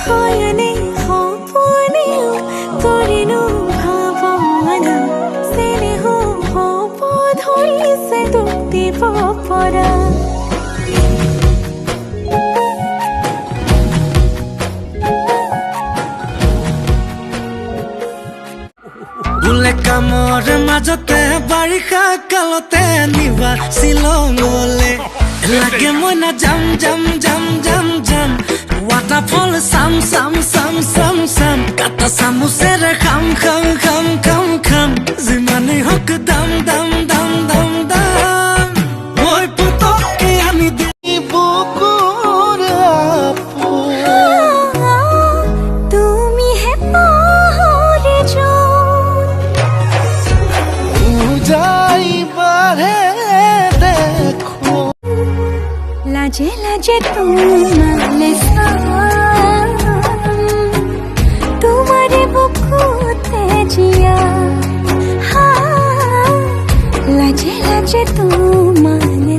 হয়নে হপনেও তৰিনো ভাৱনা চেনেহ হব ধৰিছে তোক দিব পৰা বোলে কামৰ মাজতে বাৰিষা কালতে নিবা শ্বিলঙলে লাগে মই না যাম যাম যাম যাম যাম ৱাটাৰফল চাম চাম চাম চাম চাম কাটা চামুচেৰে খাম খাম খাম খাম খাম যিমানেই হওক দাম দাম দাম দাম দাম মই পুতককে আনি দিব তুমি হে পাহৰি যাইবাৰে দেখো লাজে লাজে তোমালে চাম তোমাৰে বুকুতে জিয়া লাজে লাজে তোমালে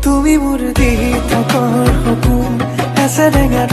তুমি মোৰ দি থকৰ সপোন এচেৰেঙা